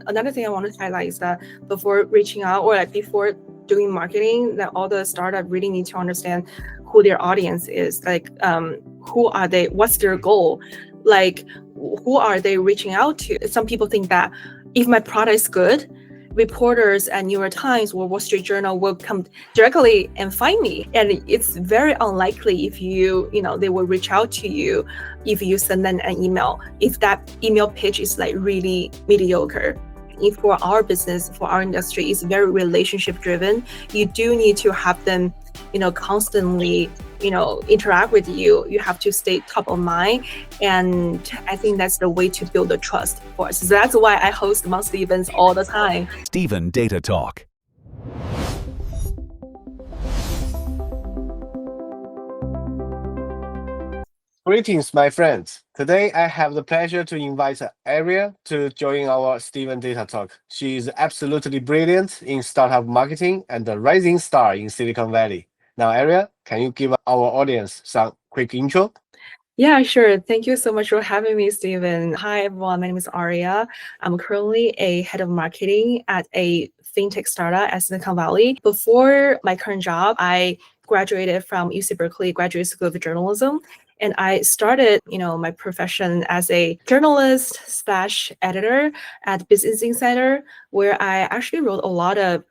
another thing I want to highlight is that before reaching out or like before doing marketing, that all the startup really need to understand who their audience is. Like, who are they? What's their goal? Like, who are they reaching out to? Some people think that if my product is good, reporters at New York Times or Wall Street Journal will come directly and find me. And it's very unlikely if they will reach out to you if you send them an email, if that email pitch is like really mediocre. If for our business, for our industry, it's very relationship driven. You do need to have them, constantly, interact with you. You have to stay top of mind. And I think that's the way to build the trust for us. So that's why I host monthly events all the time. Steven Data Talk. Greetings, my friends. Today, I have the pleasure to invite Aria to join our Steven Data Talk. She is absolutely brilliant in startup marketing and a rising star in Silicon Valley. Now, Aria, can you give our audience some quick intro? Yeah, sure. Thank you so much for having me, Steven. Hi, everyone. My name is Aria. I'm currently a head of marketing at a fintech startup at Silicon Valley. Before my current job, I graduated from UC Berkeley Graduate School of Journalism. And I started, my profession as a journalist/editor at Business Insider, where I actually wrote a lot of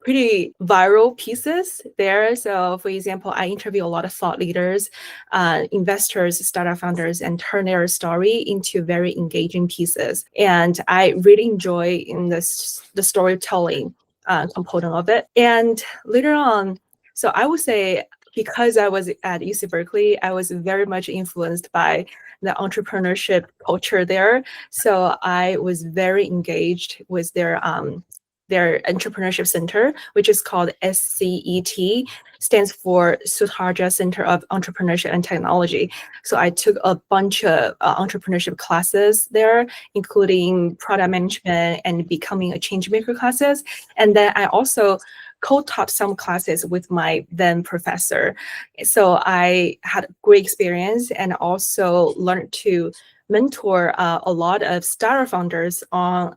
pretty viral pieces there. So, for example, I interview a lot of thought leaders, investors, startup founders, and turn their story into very engaging pieces. And I really enjoy in the storytelling component of it. And later on, so I would say, because I was at UC Berkeley, I was very much influenced by the entrepreneurship culture there. So I was very engaged with their entrepreneurship center, which is called SCET, stands for Sutardja Center of Entrepreneurship and Technology. So I took a bunch of entrepreneurship classes there, including product management and becoming a change maker classes. And then I also co-taught some classes with my then professor. So I had a great experience and also learned to mentor a lot of startup founders on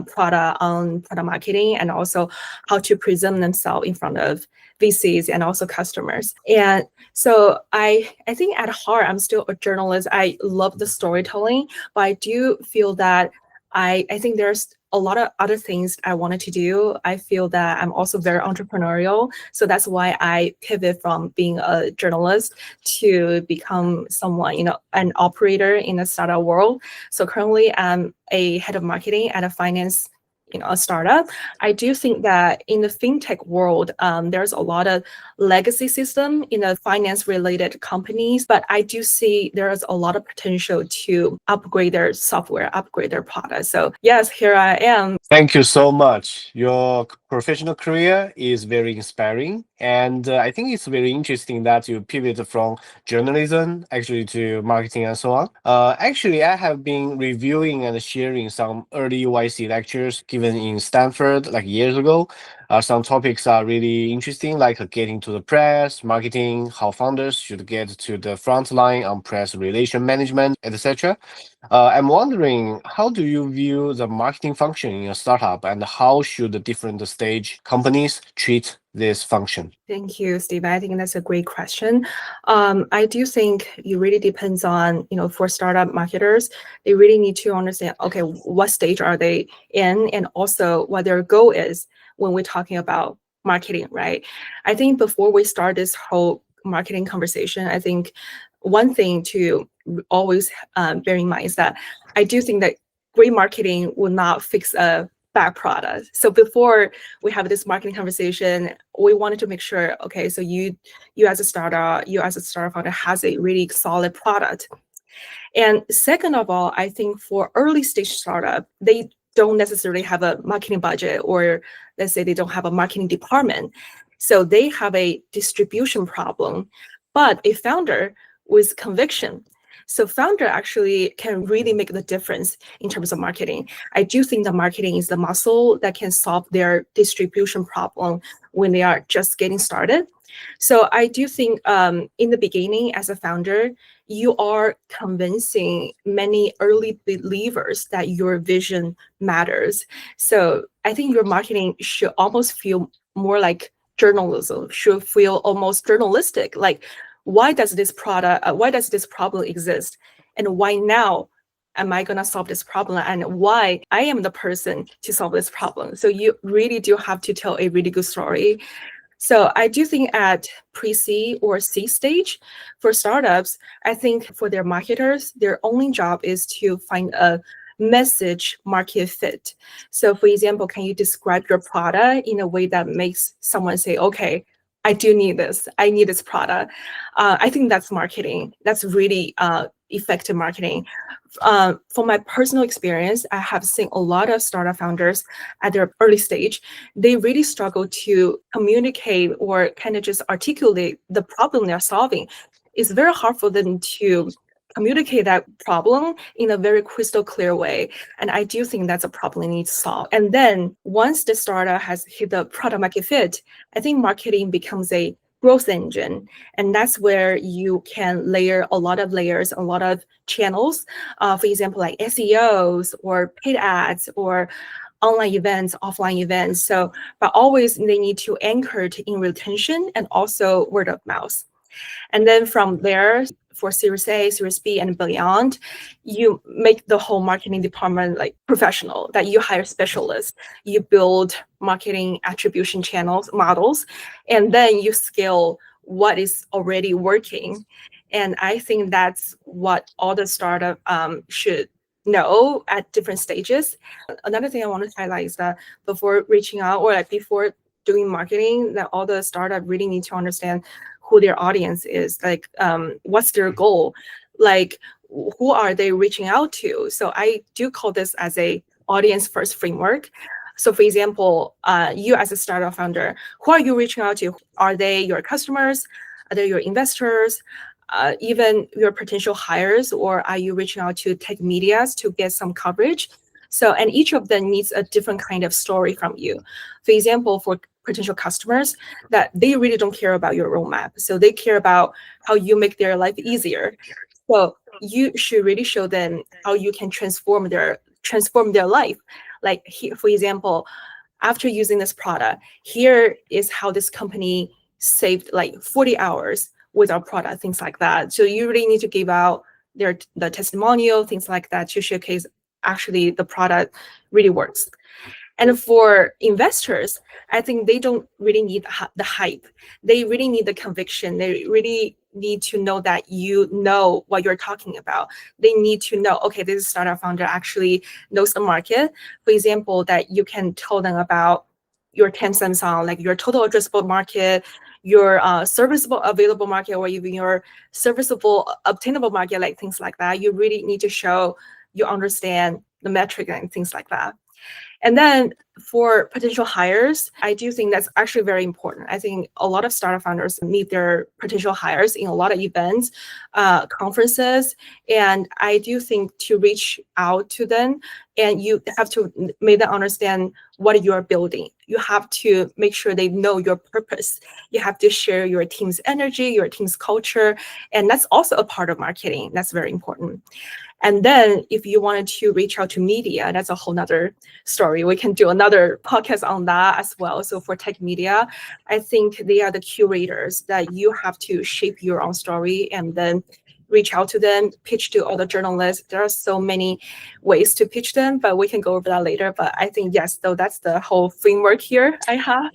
product marketing, and also how to present themselves in front of VCs and also customers. And so I think at heart, I'm still a journalist. I love the storytelling, but I do feel that I think there's a lot of other things I wanted to do. I feel that I'm also very entrepreneurial. So that's why I pivot from being a journalist to become someone, an operator in the startup world. So currently I'm a head of marketing at a finance a startup. I do think that in the fintech world, there's a lot of legacy system in the finance related companies, but I do see there's a lot of potential to upgrade their software, upgrade their product. So yes, here I am. Thank you so much. Your professional career is very inspiring. And I think it's very interesting that you pivot from journalism actually to marketing and so on. Actually, I have been reviewing and sharing some early YC lectures given in Stanford like years ago. Some topics are really interesting, like getting to the press, marketing, how founders should get to the front line on press relation management, etc. I'm wondering, how do you view the marketing function in a startup, and how should the different stage companies treat this function? Thank you, Steve. I think that's a great question. I do think it really depends on, for startup marketers, they really need to understand, okay, what stage are they in, and also what their goal is when we're talking about marketing, right? I think before we start this whole marketing conversation, I think one thing to always bear in mind is that I do think that great marketing will not fix a bad product. So before we have this marketing conversation, we wanted to make sure, okay, so you as a startup founder has a really solid product. And second of all, I think for early stage startup, they don't necessarily have a marketing budget, or let's say they don't have a marketing department. So they have a distribution problem, but a founder with conviction. So founder actually can really make the difference in terms of marketing. I do think that marketing is the muscle that can solve their distribution problem when they are just getting started. So I do think in the beginning, as a founder, you are convincing many early believers that your vision matters. So I think your marketing should almost feel more like journalism, should feel almost journalistic. Like, why does this problem exist? And why now am I going to solve this problem? And why I am the person to solve this problem? So you really do have to tell a really good story. So I do think at pre-C or C stage for startups, I think for their marketers, their only job is to find a message market fit. So for example, can you describe your product in a way that makes someone say, okay, I do need this. I need this product. I think that's marketing. That's really effective marketing. From my personal experience, I have seen a lot of startup founders at their early stage, they really struggle to communicate or kind of just articulate the problem they're solving. It's very hard for them to communicate that problem in a very crystal clear way. And I do think that's a problem they need to solve. And then once the startup has hit the product market fit, I think marketing becomes a growth engine. And that's where you can layer a lot of layers, a lot of channels, for example, like SEOs or paid ads or online events, offline events. So, but always they need to anchor to in retention and also word of mouth. And then from there, for Series A, Series B, and beyond, you make the whole marketing department like professional, that you hire specialists, you build marketing attribution channels, models, and then you scale what is already working. And I think that's what all the startup should know at different stages. Another thing I want to highlight is that before reaching out or like before doing marketing, that all the startup really need to understand who their audience is, like what's their goal, like who are they reaching out to. So I do call this as a audience first framework. So for example, you as a startup founder, who are you reaching out to? Are they your customers? Are they your investors? Even your potential hires, or are you reaching out to tech medias to get some coverage? So, and each of them needs a different kind of story from you. For example, for potential customers, that they really don't care about your roadmap. So they care about how you make their life easier. So you should really show them how you can transform their life. Like for example, after using this product, here is how this company saved like 40 hours with our product, things like that. So you really need to give out the testimonial, things like that, to showcase actually the product really works. And for investors, I think they don't really need the hype. They really need the conviction. They really need to know that you know what you're talking about. They need to know, okay, this startup founder actually knows the market. For example, that you can tell them about your 10 cents on like your total addressable market, your serviceable available market, or even your serviceable obtainable market, like things like that. You really need to show you understand the metric and things like that. And then for potential hires, I do think that's actually very important. I think a lot of startup founders meet their potential hires in a lot of events, conferences, and I do think to reach out to them, and you have to make them understand what you are building. You have to make sure they know your purpose. You have to share your team's energy, your team's culture, and that's also a part of marketing. That's very important. And then if you wanted to reach out to media, that's a whole nother story. We can do another podcast on that as well. So for tech media, I think they are the curators that you have to shape your own story and then reach out to them, pitch to other journalists. There are so many ways to pitch them, but we can go over that later. But I think, yes, though, that's the whole framework here I have.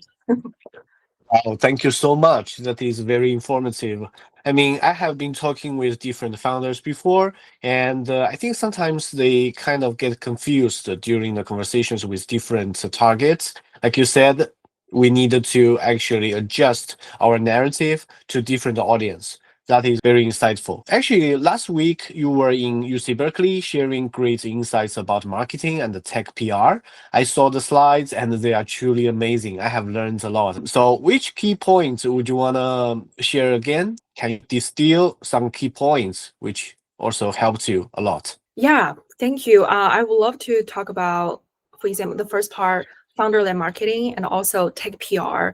Oh, thank you so much. That is very informative. I mean, I have been talking with different founders before, and I think sometimes they kind of get confused during the conversations with different targets. Like you said, we needed to actually adjust our narrative to different audience. That is very insightful. Actually, last week you were in UC Berkeley sharing great insights about marketing and the tech PR. I saw the slides and they are truly amazing. I have learned a lot. So, which key points would you want to share again? Can you distill some key points which also helped you a lot? Yeah, thank you. I would love to talk about, for example, the first part, founder-led marketing and also tech PR.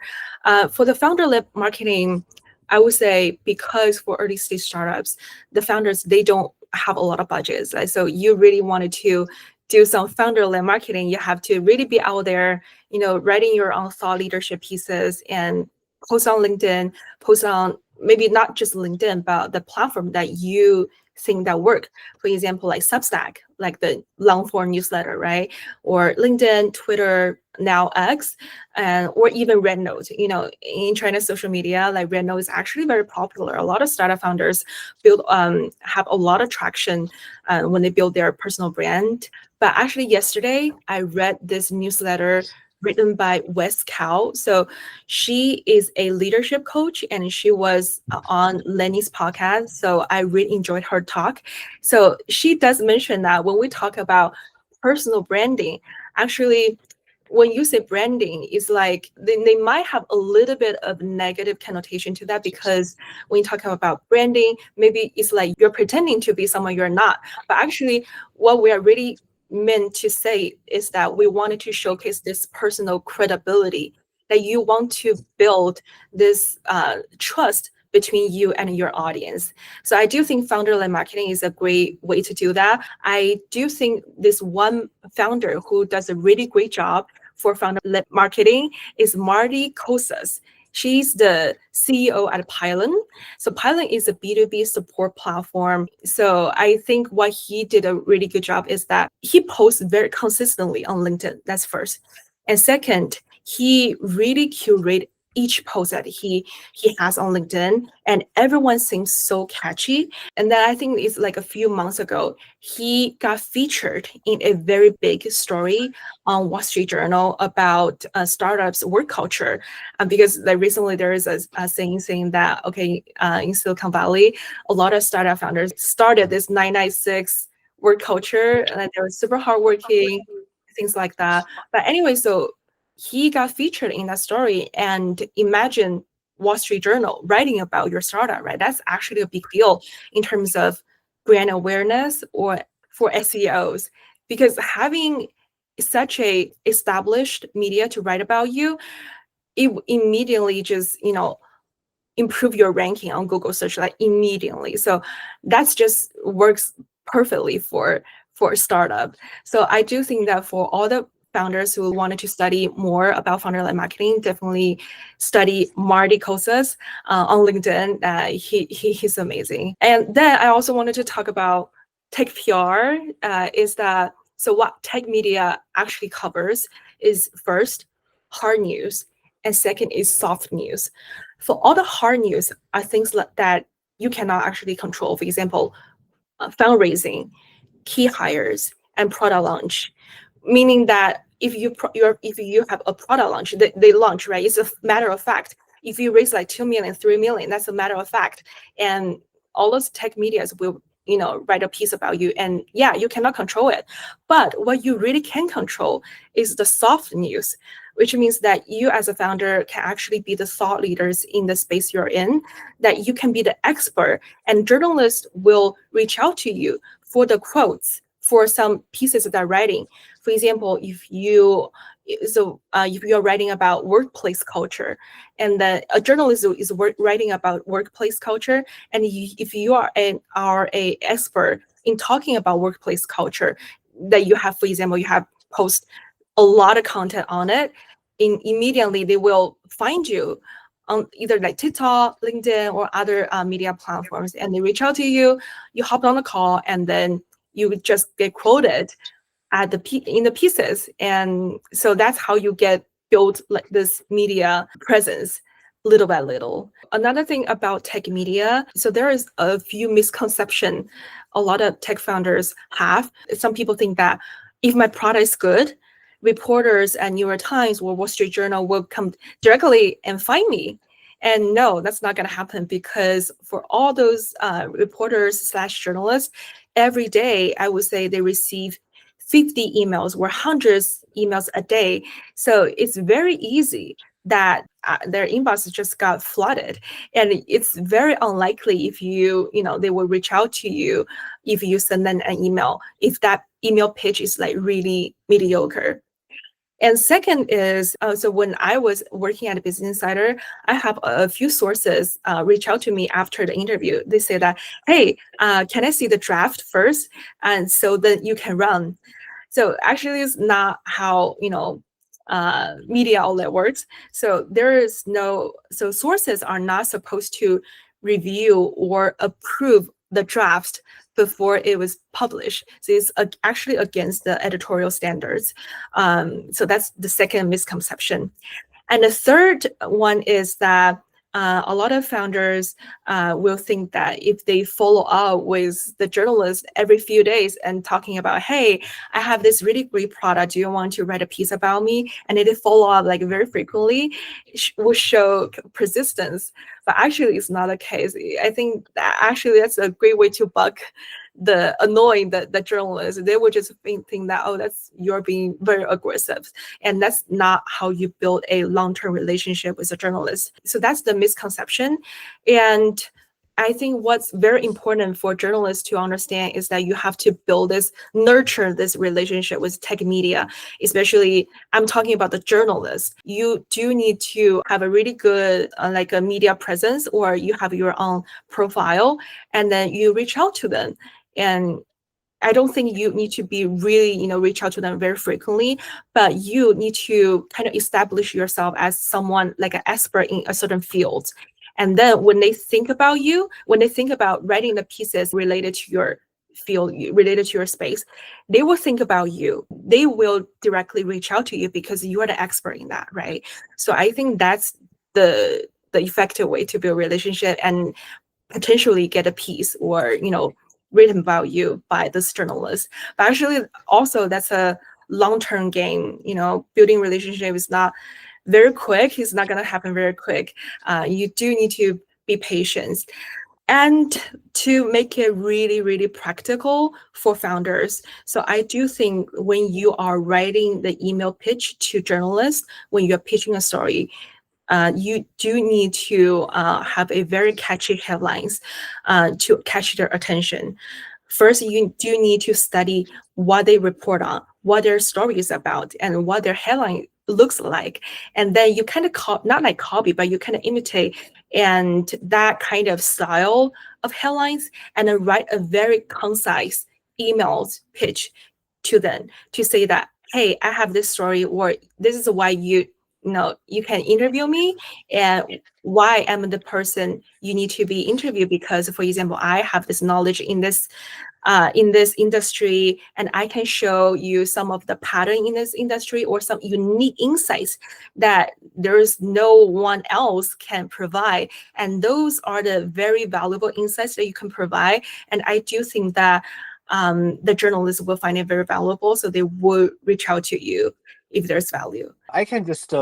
For the founder-led marketing, I would say because for early stage startups, the founders, they don't have a lot of budgets. Right? So you really wanted to do some founder-led marketing, you have to really be out there, writing your own thought leadership pieces and post on LinkedIn, post on maybe not just LinkedIn, but the platform that you think that work. For example, like Substack, like the long form newsletter, right? Or LinkedIn, Twitter, now X, and or even Red Note. In China's social media, like Red Note is actually very popular. A lot of startup founders build have a lot of traction when they build their personal brand. But actually, yesterday I read this newsletter written by Wes Cow. So she is a leadership coach and she was on Lenny's podcast. So I really enjoyed her talk. So she does mention that when we talk about personal branding, actually, when you say branding, it's like they might have a little bit of negative connotation to that, because when you talk about branding, maybe it's like you're pretending to be someone you're not. But actually, what we are really meant to say is that we wanted to showcase this personal credibility, that you want to build this trust between you and your audience. So I do think founder-led marketing is a great way to do that. I do think this one founder who does a really great job for founder-led marketing is Marty Kosas. She's the CEO at Pylon. So Pylon is a B2B support platform. So I think what he did a really good job is that he posts very consistently on LinkedIn. That's first. And second, he really curate each post that he has on LinkedIn, and everyone seems so catchy. And then I think it's like a few months ago, he got featured in a very big story on Wall Street Journal about startups work culture, because like recently there is a saying that okay, in Silicon Valley, a lot of startup founders started this 996 work culture, and they were super hardworking, things like that. But anyway, so he got featured in that story, and imagine Wall Street Journal writing about your startup, right? That's actually a big deal in terms of brand awareness or for SEOs, because having such a established media to write about you, it immediately just improve your ranking on Google search like immediately. So that's just works perfectly for a startup. So I do think that for all the founders who wanted to study more about founder-led marketing, definitely study Marty Kosas on LinkedIn. He's amazing. And then I also wanted to talk about tech PR. Is that so? What tech media actually covers is first hard news, and second is soft news. For all the hard news are things that you cannot actually control. For example, fundraising, key hires, and product launch. Meaning that if you have a product launch, they launch, right? It's a matter of fact. If you raise like 2 million, 3 million, that's a matter of fact. And all those tech medias will write a piece about you, and yeah, you cannot control it. But what you really can control is the soft news, which means that you as a founder can actually be the thought leaders in the space you're in, that you can be the expert, and journalists will reach out to you for the quotes for some pieces that they're writing. For example, if you're writing about workplace culture, and then a journalist is writing about workplace culture, and if you are a expert in talking about workplace culture, that you have, for example, you have post a lot of content on it, immediately they will find you on either like TikTok, LinkedIn, or other media platforms, and they reach out to you. You hop on the call, and then you just get quoted at in the pieces, and so that's how you get build like this media presence little by little. Another thing about tech media, so there is a few misconception a lot of tech founders have. Some people think that if my product is good, reporters at New York Times or Wall Street Journal will come directly and find me. And no, that's not going to happen, because for all those reporters/journalists, every day I would say they receive 50 emails or hundreds emails a day. So it's very easy that their inbox just got flooded, and it's very unlikely if they will reach out to you if you send them an email, if that email pitch is like really mediocre. And second is, so when I was working at Business Insider, I have a few sources reach out to me after the interview. They say that, hey, can I see the draft first? And so then you can run. So actually, it's not how, media outlet works. So there is no, so sources are not supposed to review or approve the draft before it was published. So it's actually against the editorial standards. So that's the second misconception. And the third one is that a lot of founders will think that if they follow up with the journalist every few days and talking about, hey, I have this really great product, do you want to write a piece about me? And they follow up like very frequently, will show persistence. But actually, it's not the case. I think that actually that's a great way to buck the annoying the journalists. They would just think that, oh, that's you're being very aggressive, and that's not how you build a long-term relationship with a journalist. So that's the misconception. And I think what's very important for journalists to understand is that you have to nurture this relationship with tech media, especially I'm talking about the journalists. You do need to have a really good like a media presence, or you have your own profile, and then you reach out to them. And I don't think you need to be really, reach out to them very frequently, but you need to kind of establish yourself as someone like an expert in a certain field. And then when they think about you, when they think about writing the pieces related to your field, related to your space, they will think about you. They will directly reach out to you because you are the expert in that, right? So I think that's the effective way to build a relationship and potentially get a piece or written about you by this journalist. But actually also that's a long-term game. Building relationship is not very quick. It's not going to happen very quick. You do need to be patient. And to make it really, really practical for founders. So I do think when you are writing the email pitch to journalists, when you're pitching a story, you do need to have a very catchy headlines to catch their attention. First, you do need to study what they report on, what their story is about, and what their headline looks like. And then you kind of not like copy, but you kind of imitate and that kind of style of headlines, and then write a very concise emails pitch to them to say that, hey, I have this story, or this is why you can interview me, and why I'm the person you need to be interviewed, because, for example, I have this knowledge in this industry, and I can show you some of the pattern in this industry or some unique insights that there's no one else can provide. And those are the very valuable insights that you can provide. And I do think that the journalists will find it very valuable, so they will reach out to you if there's value. I can just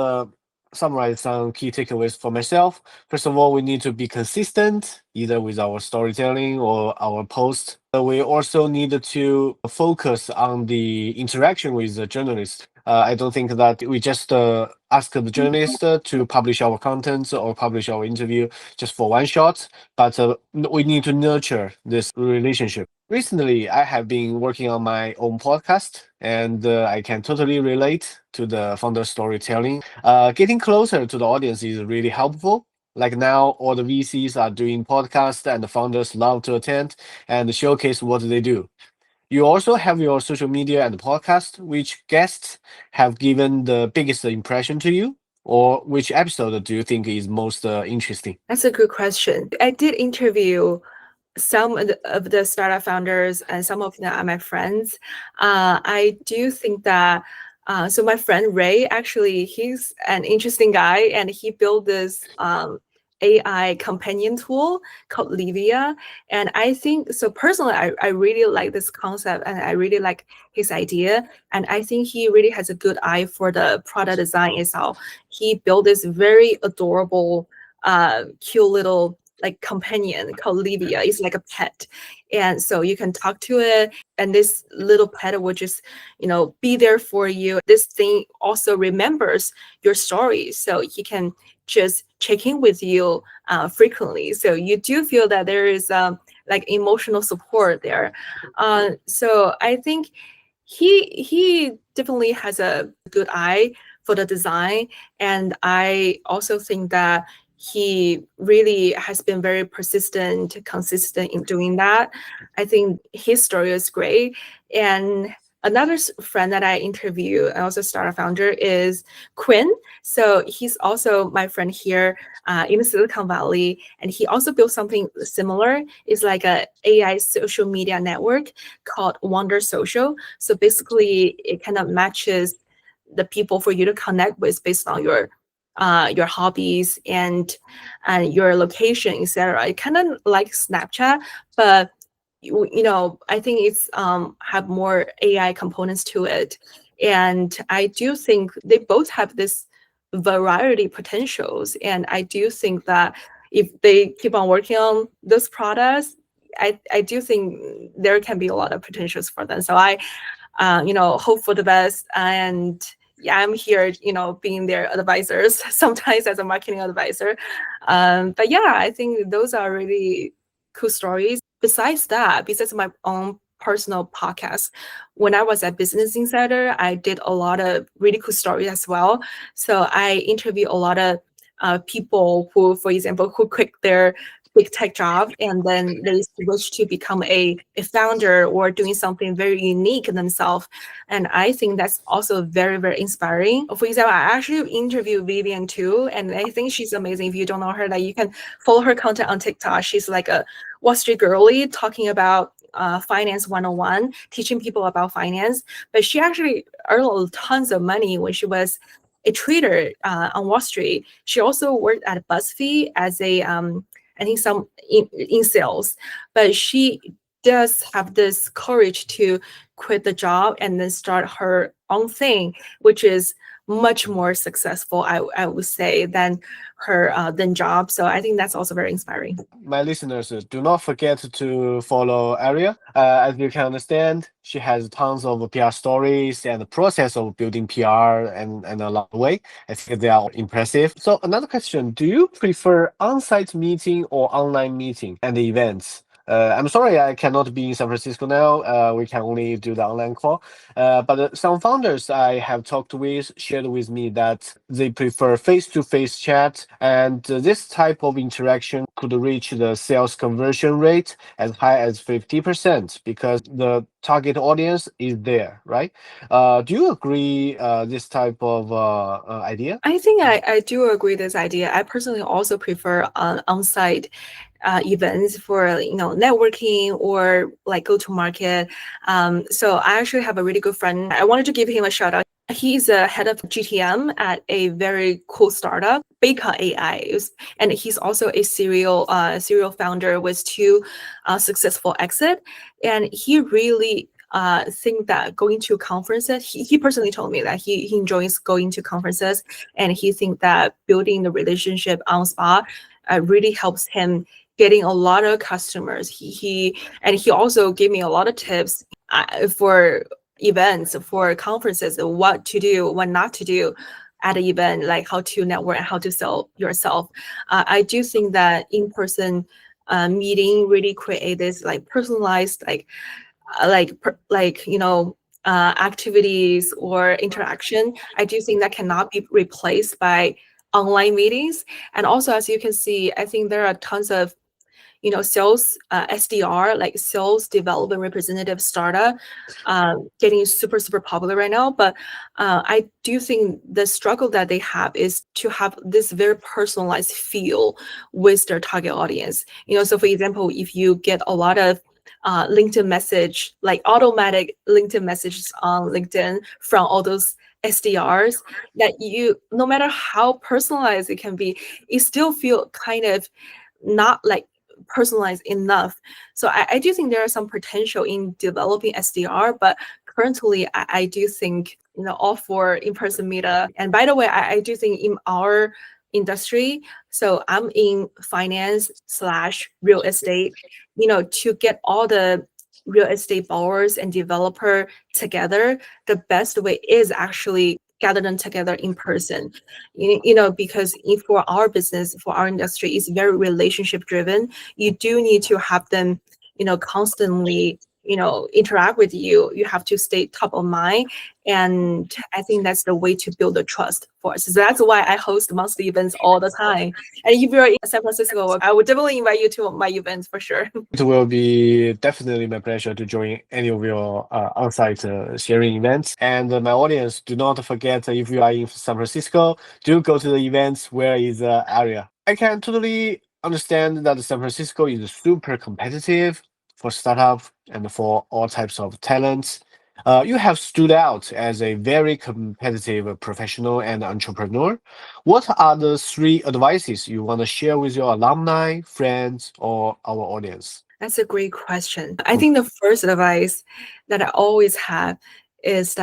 summarize some key takeaways for myself. First of all, we need to be consistent, either with our storytelling or our post. We also need to focus on the interaction with the journalist. I don't think that we just ask the journalist to publish our content or publish our interview just for one shot, but we need to nurture this relationship. Recently, I have been working on my own podcast, and I can totally relate to the founder storytelling. Getting closer to the audience is really helpful. Like now, all the VCs are doing podcasts, and the founders love to attend and showcase what they do. You also have your social media and podcast. Which guests have given the biggest impression to you? Or which episode do you think is most interesting? That's a good question. I did interview some of the startup founders, and some of them are my friends. I do think that so my friend Ray, actually, he's an interesting guy, and he built this AI companion tool called Livia. And I think, so personally, I really like this concept, and I really like his idea. And I think he really has a good eye for the product design itself. He built this very adorable, cute little like companion called Livia. It's like a pet. And so you can talk to it, and this little pet will just, be there for you. This thing also remembers your story, so he can just check in with you frequently. So you do feel that there is like emotional support there. So I think he definitely has a good eye for the design. And I also think that he really has been very persistent, consistent in doing that. I think his story is great. And another friend that I interview, and also startup founder, is Quinn. So he's also my friend here in the Silicon Valley, and he also built something similar. It's like a AI social media network called Wonder Social. So basically, it kind of matches the people for you to connect with based on your hobbies and your location, etc. It kind of like Snapchat, but I think it's have more AI components to it. And I do think they both have this variety potentials. And I do think that if they keep on working on those products, I do think there can be a lot of potentials for them. So I hope for the best. And yeah, I'm here, being their advisors sometimes as a marketing advisor. But yeah, I think those are really cool stories. Besides my own personal podcast, when I was at Business Insider, I did a lot of really cool stories as well. So I interview a lot of people who, for example, who quit their big tech job and then they switch to become a founder or doing something very unique themselves. And I think that's also very, very inspiring. For example, I actually interviewed Vivian too, and I think she's amazing. If you don't know her, that you can follow her content on TikTok. She's like a Wall Street girly talking about finance 101, teaching people about finance. But she actually earned tons of money when she was a trader on Wall Street. She also worked at BuzzFeed as a I think some in sales, but she does have this courage to quit the job and then start her own thing, which is much more successful, I would say, than her than job. So I think that's also very inspiring. My listeners, do not forget to follow Aria. As you can understand, she has tons of PR stories and the process of building PR and along the way. I think they are impressive. So another question, do you prefer on-site meeting or online meeting and the events? I'm sorry, I cannot be in San Francisco now. We can only do the online call. But some founders I have talked with shared with me that they prefer face-to-face chat, and this type of interaction could reach the sales conversion rate as high as 50% because the target audience is there, right? Do you agree this type of idea? I think I do agree this idea. I personally also prefer on-site events for networking or like go to market. So I actually have a really good friend. I wanted to give him a shout out. He's a head of GTM at a very cool startup, Baker AI, and he's also a serial founder with two successful exit. And he really think that going to conferences, he personally told me that he enjoys going to conferences, and he think that building the relationship on spot really helps him getting a lot of customers. He also gave me a lot of tips for events, for conferences, what to do, what not to do at an event, like how to network and how to sell yourself. I do think that in-person meeting really create this like personalized activities or interaction. I do think that cannot be replaced by online meetings. And also, as you can see, I think there are tons of sales SDR, like sales development representative startup, getting super, super popular right now. But I do think the struggle that they have is to have this very personalized feel with their target audience. So for example, if you get a lot of LinkedIn message, like automatic LinkedIn messages on LinkedIn from all those SDRs, that no matter how personalized it can be, it still feel kind of not like personalized enough. So I do think there are some potential in developing SDR, but currently I do think all for in-person meetup. And by the way, I do think in our industry, so I'm in finance/real estate, to get all the real estate borrowers and developer together, the best way is actually gather them together in person. Because for our business, for our industry, it's very relationship driven. You do need to have them constantly interact with you, you have to stay top of mind. And I think that's the way to build the trust for us. So that's why I host monthly events all the time. And if you're in San Francisco, I would definitely invite you to my events for sure. It will be definitely my pleasure to join any of your on-site sharing events. And my audience, do not forget if you are in San Francisco, do go to the events. Where is the area? I can totally understand that San Francisco is super competitive for startup and for all types of talents. You have stood out as a very competitive professional and entrepreneur. What are the three advices you want to share with your alumni, friends, or our audience? That's a great question. I think the first advice that I always have is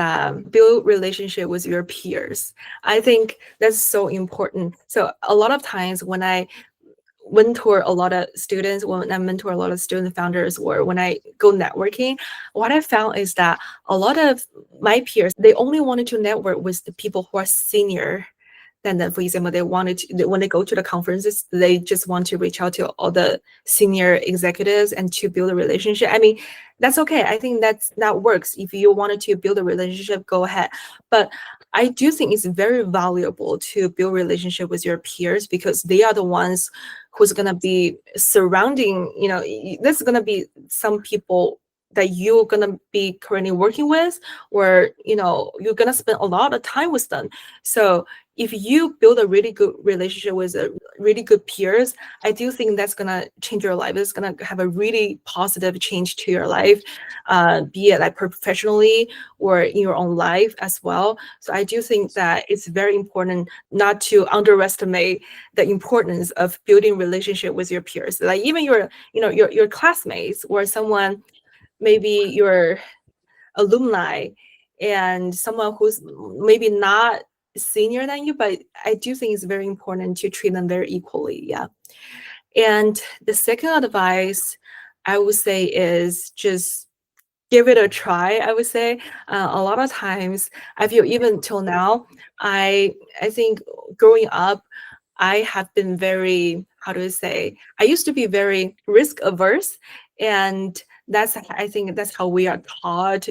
build relationship with your peers. I think that's so important. So a lot of times when I mentor a lot of students, when I mentor a lot of student founders, or when I go networking, what I found is that a lot of my peers, they only wanted to network with the people who are senior than them. For example, when they go to the conferences, they just want to reach out to all the senior executives and to build a relationship. I mean, that's okay. I think that works. If you wanted to build a relationship, go ahead. But I do think it's very valuable to build relationship with your peers, because they are the ones who's gonna be surrounding, there's gonna be some people that you're gonna be currently working with, or you're gonna spend a lot of time with them. So if you build a really good relationship with a really good peers, I do think that's gonna change your life. It's gonna have a really positive change to your life, be it like professionally or in your own life as well. So I do think that it's very important not to underestimate the importance of building relationship with your peers. Like even your classmates, or someone, maybe your alumni, and someone who's maybe not senior than you, but I do think it's very important to treat them very equally. Yeah. And the second advice I would say is just give it a try. I would say a lot of times, I feel even till now, I think growing up, I have been very, how do I say, I used to be very risk averse. And I think that's how we are taught,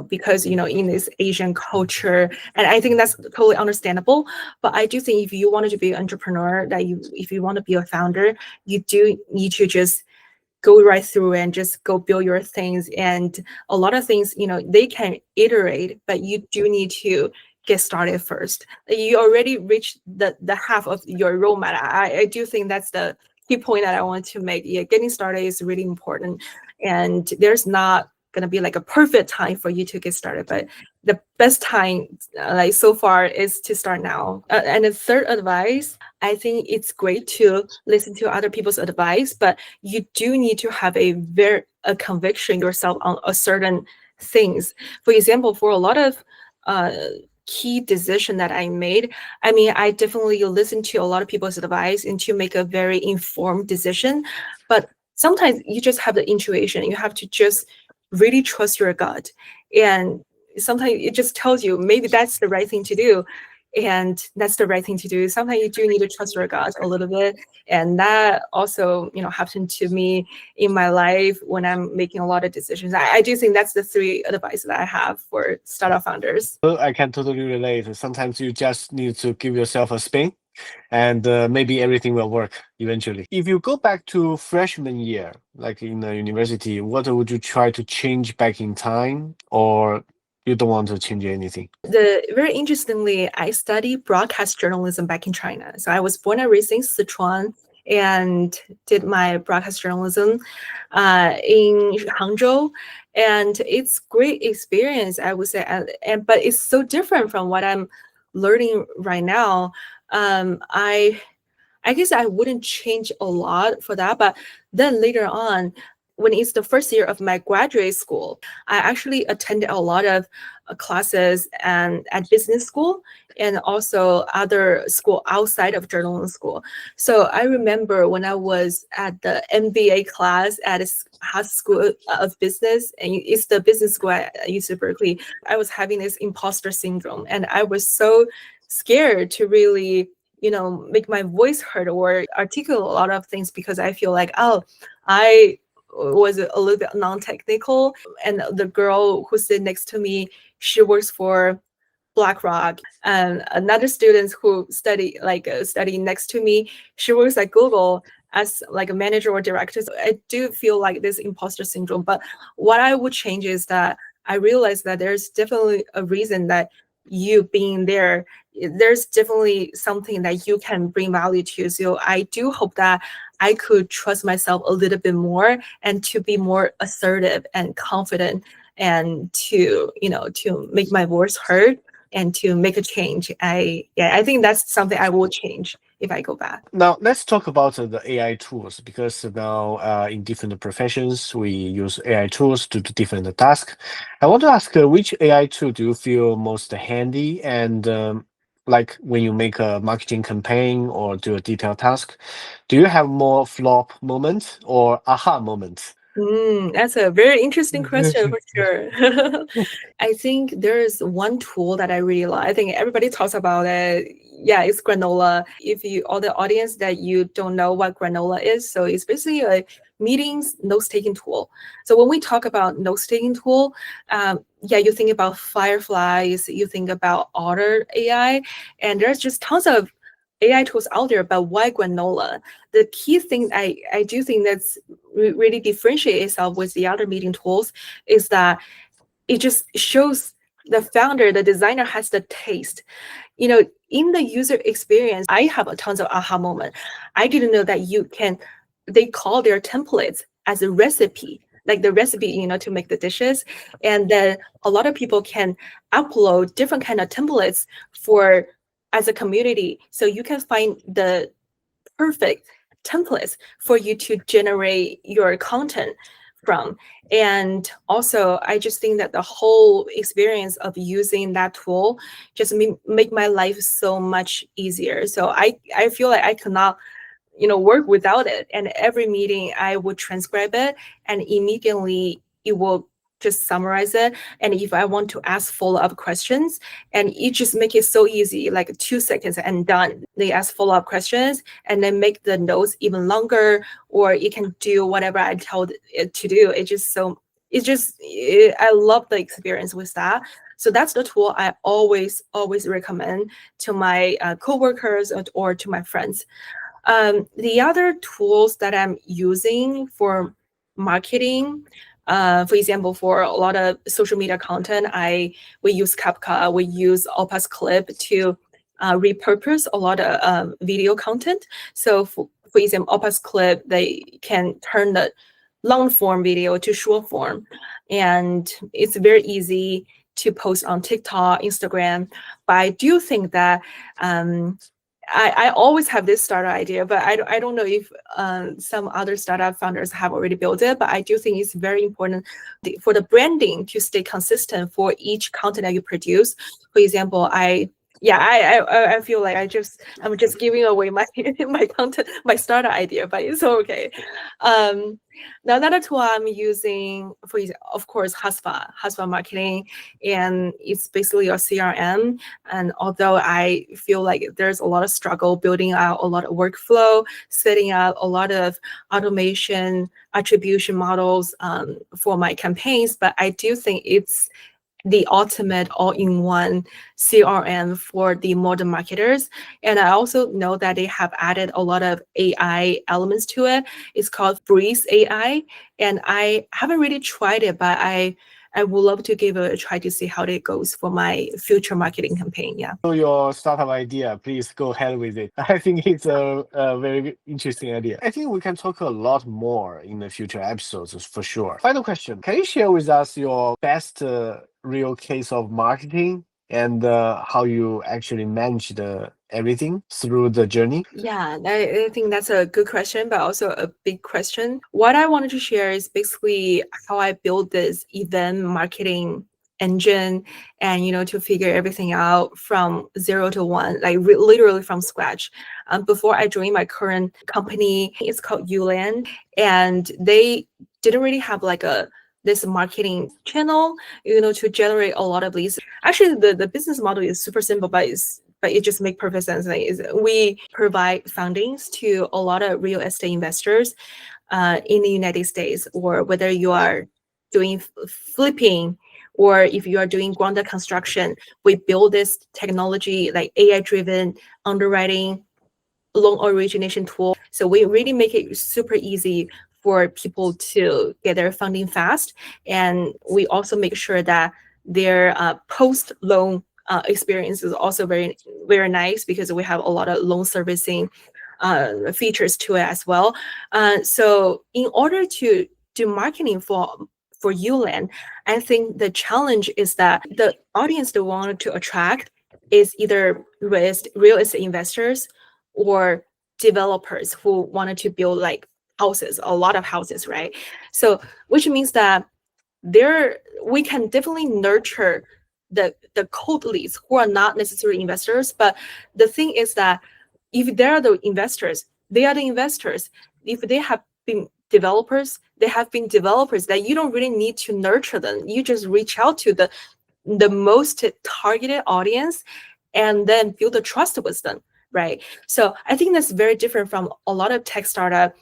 because, in this Asian culture. And I think that's totally understandable. But I do think if you wanted to be an entrepreneur, if you want to be a founder, you do need to just go right through and just go build your things. And a lot of things, they can iterate, but you do need to get started first. You already reached the half of your roadmap. I do think that's the key point that I want to make. Yeah, getting started is really important. And there's not going to be like a perfect time for you to get started, but the best time, like so far, is to start now. And the third advice, I think it's great to listen to other people's advice, but you do need to have a conviction yourself on a certain things. For example, for a lot of key decision that I made, I mean, I definitely listen to a lot of people's advice and to make a very informed decision. But sometimes you just have the intuition. You have to just really trust your gut. And sometimes it just tells you maybe that's the right thing to do. And that's the right thing to do. Sometimes you do need to trust your gut a little bit. And that also, happened to me in my life when I'm making a lot of decisions. I do think that's the three advice that I have for startup founders. I can totally relate. Sometimes you just need to give yourself a spin, and maybe everything will work eventually. If you go back to freshman year, like in the university, what would you try to change back in time, or you don't want to change anything? Very interestingly, I studied broadcast journalism back in China. So I was born and raised in Sichuan and did my broadcast journalism in Hangzhou. And it's great experience, I would say. But it's so different from what I'm learning right now. I guess I wouldn't change a lot for that. But then later on, when it's the first year of my graduate school, I actually attended a lot of classes and at business school, and also other school outside of journalism school. So I remember when I was at the MBA class at a high school of business, and it's the business school at UC Berkeley, I was having this imposter syndrome, and I was so scared to really make my voice heard or articulate a lot of things, because I feel like, oh, I was a little bit non-technical. And the girl who sit next to me, she works for BlackRock, and another student who study next to me, she works at Google as like a manager or director. So I do feel like this imposter syndrome. But what I would change is that I realize that there's definitely a reason that you being there, there's definitely something that you can bring value to. So I do hope that I could trust myself a little bit more and to be more assertive and confident and to make my voice heard and to make a change. I think that's something I will change if I go back. Now, let's talk about the AI tools because now in different professions, we use AI tools to do different tasks. I want to ask which AI tool do you feel most handy? And like when you make a marketing campaign or do a detailed task, do you have more flop moments or aha moments? That's a very interesting question for sure. I think there's one tool that I really like. I think everybody talks about it. Yeah, it's Granola. If you, all the audience that you don't know what Granola is, so it's basically a meetings note-taking tool. So when we talk about note-taking tool, yeah, you think about Fireflies, you think about Otter AI, and there's just tons of AI tools out there. But why Granola? The key thing I do think that's really differentiate itself with the other meeting tools is that it just shows the founder, the designer has the taste. In the user experience, I have a tons of aha moment. I didn't know that they call their templates as a recipe, like the recipe, to make the dishes. And then a lot of people can upload different kind of templates for as a community. So you can find the perfect templates for you to generate your content from. And also, I just think that the whole experience of using that tool just make my life so much easier. So I feel like I cannot work without it. And every meeting I would transcribe it and immediately it will just summarize it. And if I want to ask follow-up questions, and it just make it so easy, like 2 seconds and done. They ask follow-up questions and then make the notes even longer, or it can do whatever I told it to do. I love the experience with that. So that's the tool I always recommend to my coworkers or to my friends. The other tools that I'm using for marketing, for example, for a lot of social media content, we use Capca, we use Opus Clip to repurpose a lot of video content. So for example, Opus Clip, they can turn the long form video to short form, and it's very easy to post on TikTok, Instagram. But I do think that I always have this startup idea, but I don't know if some other startup founders have already built it. But I do think it's very important for the branding to stay consistent for each content that you produce. For example, I feel like I'm just giving away my my content, my startup idea, but it's okay. Now another tool I'm using of course, Haspa marketing, and it's basically your CRM. And although I feel like there's a lot of struggle building out a lot of workflow, setting up a lot of automation attribution models for my campaigns, but I do think it's the ultimate all-in-one CRM for the modern marketers. And I also know that they have added a lot of AI elements to it. It's called Breeze AI. And I haven't really tried it, but I would love to give it a try to see how it goes for my future marketing campaign. Yeah. So your startup idea, please go ahead with it. I think it's a very interesting idea. I think we can talk a lot more in the future episodes for sure. Final question. Can you share with us your best real case of marketing and how you actually managed everything through the journey? Yeah, I think that's a good question, but also a big question. What I wanted to share is basically how I built this event marketing engine and to figure everything out from 0 to 1, like literally from scratch. Before I joined my current company, it's called Uland, and they didn't really have like this marketing channel to generate a lot of leads. Actually, the business model is super simple, but it just makes perfect sense. Like, we provide fundings to a lot of real estate investors in the United States, or whether you are doing flipping, or if you are doing ground construction, we build this technology like AI-driven underwriting loan origination tool. So we really make it super easy for people to get their funding fast. And we also make sure that their post-loan experience is also very, very nice, because we have a lot of loan servicing features to it as well. So in order to do marketing for ULAN, I think the challenge is that the audience they wanted to attract is either real estate investors or developers who wanted to build like houses, a lot of houses, right? So which means that there we can definitely nurture the cold leads who are not necessarily investors. But the thing is that if they are the investors, they are the investors. If they have been developers, they have been developers, that you don't really need to nurture them. You just reach out to the most targeted audience and then build a trust with them, right? So I think that's very different from a lot of tech startup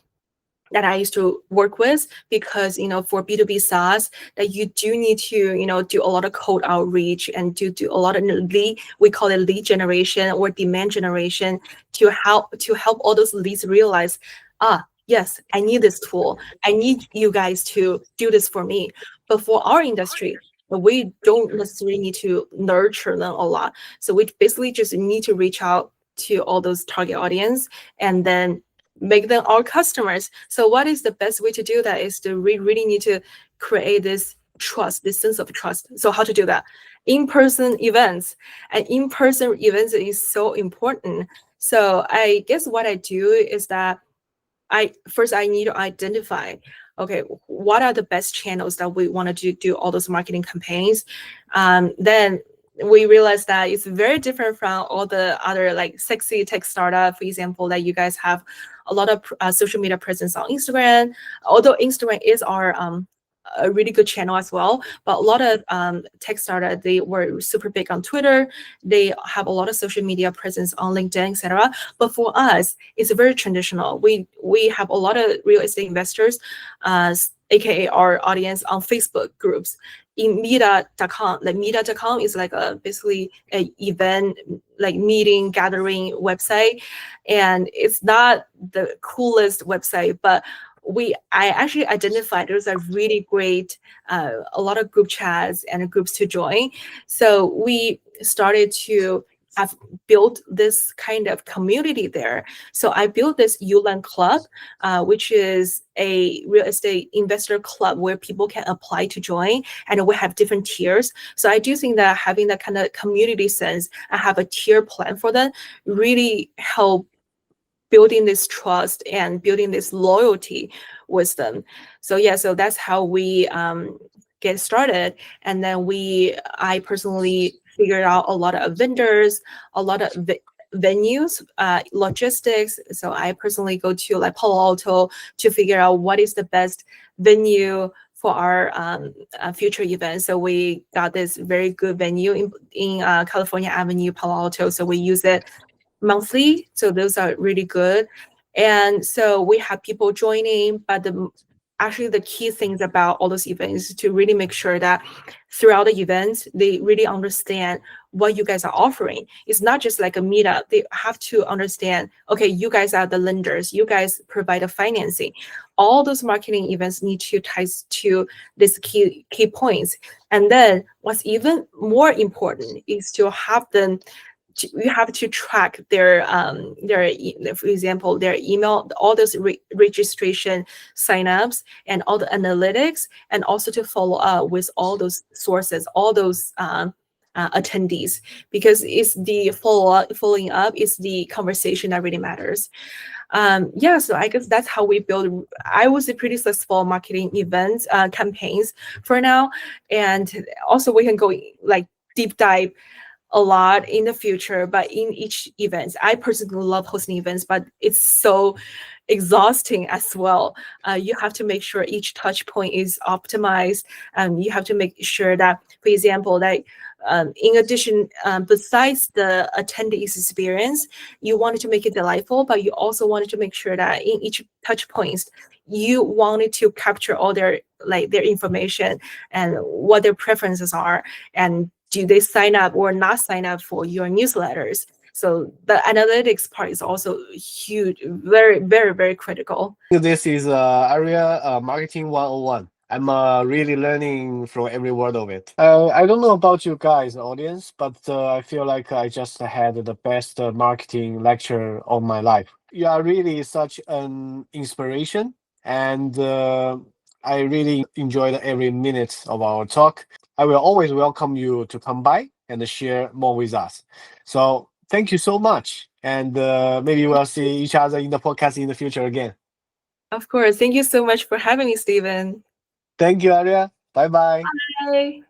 that I used to work with, because for B2B SaaS, that you do need to do a lot of cold outreach and do a lot of lead, we call it lead generation or demand generation, to help all those leads realize, yes, I need this tool, I need you guys to do this for me. But for our industry, we don't necessarily need to nurture them a lot. So we basically just need to reach out to all those target audience and then make them our customers. So what is the best way to do that is to really need to create this trust, this sense of trust. So how to do that? In-person events. And in-person events is so important. So I guess what I do is that I need to identify, okay, what are the best channels that we want to do all those marketing campaigns. Then we realized that it's very different from all the other like sexy tech startup, for example, that you guys have a lot of social media presence on Instagram. Although Instagram is our a really good channel as well, but a lot of tech startup, they were super big on Twitter. They have a lot of social media presence on LinkedIn, etc. But for us, it's very traditional. We have a lot of real estate investors, aka our audience, on Facebook groups. In meetup.com, like meetup.com is like basically an event, like meeting gathering website, and it's not the coolest website, but I actually identified there's a really great a lot of group chats and groups to join. So we started to have built this kind of community there. So I built this ULAN Club, which is a real estate investor club where people can apply to join, and we have different tiers. So I do think that having that kind of community sense, I have a tier plan for them, really help building this trust and building this loyalty with them. So yeah, so that's how we get started. And then I personally figured out a lot of vendors, a lot of venues, logistics. So I personally go to like Palo Alto to figure out what is the best venue for our future events. So we got this very good venue in California Avenue, Palo Alto. So we use it monthly. So those are really good. And so we have people joining, but actually the key things about all those events is to really make sure that throughout the events, they really understand what you guys are offering. It's not just like a meetup. They have to understand, okay, you guys are the lenders, you guys provide the financing. All those marketing events need to tie to these key points. And then what's even more important is to have them, you have to track their for example, their email, all those registration signups and all the analytics, and also to follow up with all those sources, all those attendees, because it's the following up is the conversation that really matters. Yeah, so I guess that's how we build. I was a pretty successful marketing events campaigns for now, and also we can go like deep dive a lot in the future. But in each event, I personally love hosting events, but it's so exhausting as well. You have to make sure each touch point is optimized, and you have to make sure that, for example, that in addition, besides the attendees experience, you wanted to make it delightful, but you also wanted to make sure that in each touch points, you wanted to capture all their information and what their preferences are, and do they sign up or not sign up for your newsletters. So the analytics part is also huge, very, very, very critical. This is Aria Marketing 101. I'm really learning from every word of it. I don't know about you guys, audience, but I feel like I just had the best marketing lecture of my life. You are really such an inspiration, and I really enjoyed every minute of our talk. I will always welcome you to come by and share more with us. So thank you so much, and maybe we'll see each other in the podcast in the future again. Of course. Thank you so much for having me, Stephen. Thank you, Aria. Bye bye. Bye.